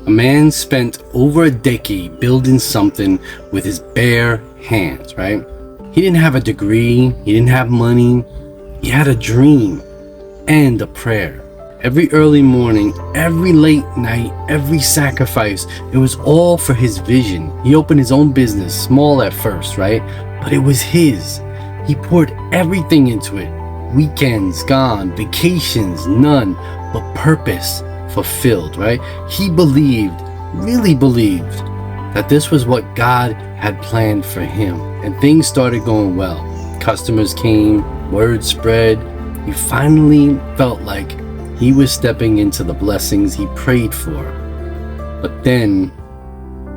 A man spent over a decade building something with his bare hands, right? He didn't have a degree, he didn't have money, he had a dream and a prayer. Every early morning, every late night, every sacrifice, it was all for his vision. He opened his own business, small at first, right? But it was his. He poured everything into it. Weekends gone, vacations none, but purpose fulfilled, right? He believed, really believed, that this was what God had planned for him. And things started going well. Customers came, word spread. He finally felt like he was stepping into the blessings he prayed for. But then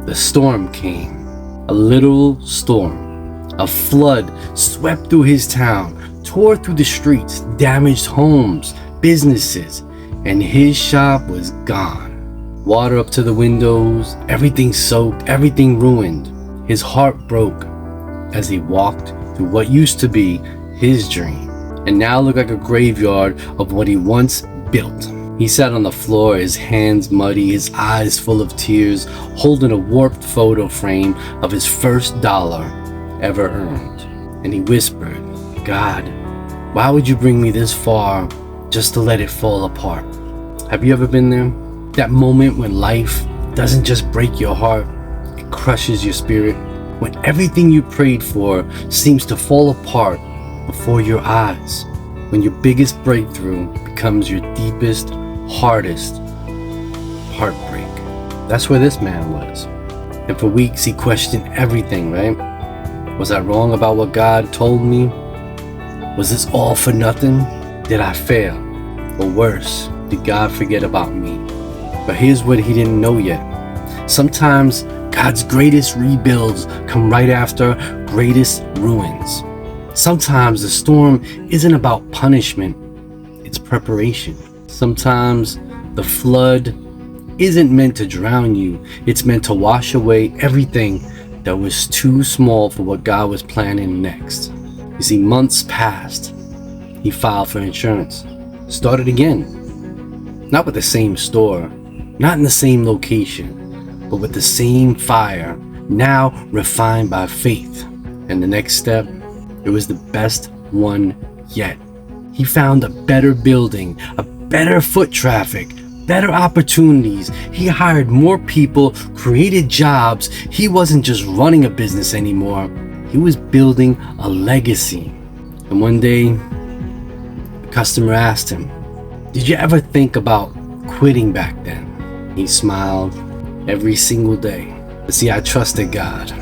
the storm came. A literal storm. A flood swept through his town, tore through the streets, damaged homes, businesses, and his shop was gone. Water up to the windows, everything soaked, everything ruined. His heart broke as he walked through what used to be his dream and now looked like a graveyard of what he once built. He sat on the floor, his hands muddy, his eyes full of tears, holding a warped photo frame of his first dollar ever earned. And he whispered, "God, why would you bring me this far just to let it fall apart?" Have you ever been there? That moment when life doesn't just break your heart, it crushes your spirit. When everything you prayed for seems to fall apart before your eyes. When your biggest breakthrough becomes your deepest, hardest heartbreak. That's where this man was. And for weeks he questioned everything, right? Was I wrong about what God told me? Was this all for nothing? Did I fail? Or worse, did God forget about me? But here's what he didn't know yet. Sometimes God's greatest rebuilds come right after greatest ruins. Sometimes the storm isn't about punishment, it's preparation. Sometimes the flood isn't meant to drown you, it's meant to wash away everything that was too small for what God was planning next. You see, months passed. He filed for insurance, started again. Not with the same store, not in the same location, but with the same fire, now refined by faith. And the next step, it was the best one yet. He found a better building, a better foot traffic, better opportunities. He hired more people, created jobs. He wasn't just running a business anymore. He was building a legacy. And one day, a customer asked him, "Did you ever think about quitting back then?" He smiled. Every single day. But see, I trusted God,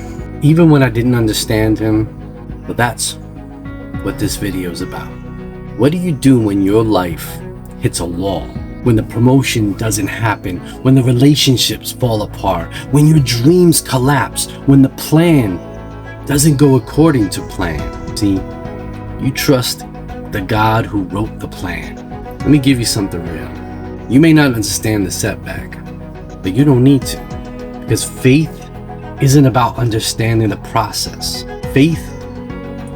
even when I didn't understand him. But that's what this video is about. What do you do when your life hits a wall? When the promotion doesn't happen, when the relationships fall apart, when your dreams collapse, when the plan doesn't go according to plan? See, you trust the God who wrote the plan. Let me give you something real. You may not understand the setback, but you don't need to, because faith isn't about understanding the process. Faith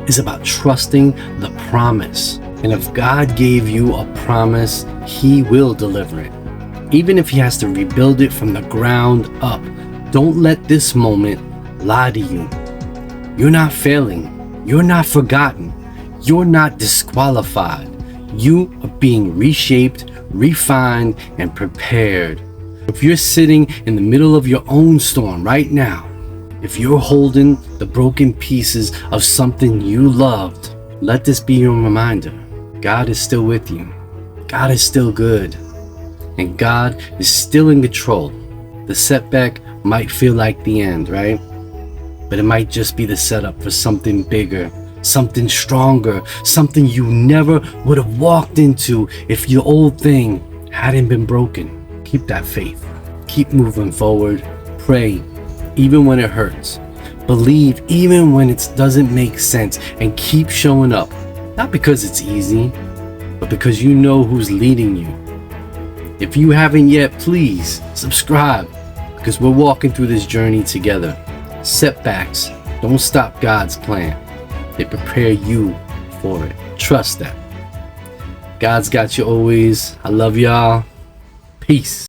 is about trusting the promise. And if God gave you a promise, he will deliver it. Even if he has to rebuild it from the ground up. Don't let this moment lie to you. You're not failing. You're not forgotten. You're not disqualified. You are being reshaped, refined, and prepared. If you're sitting in the middle of your own storm right now, if you're holding the broken pieces of something you loved, let this be your reminder. God is still with you. God is still good. And God is still in control. The setback might feel like the end, right? But it might just be the setup for something bigger, something stronger, something you never would have walked into if your old thing hadn't been broken. Keep that faith. Keep moving forward. Pray, even when it hurts. Believe, even when it doesn't make sense. And keep showing up. Not because it's easy, but because you know who's leading you. If you haven't yet, please subscribe, because we're walking through this journey together. Setbacks don't stop God's plan. They prepare you for it. Trust that. God's got you always. I love y'all. Peace.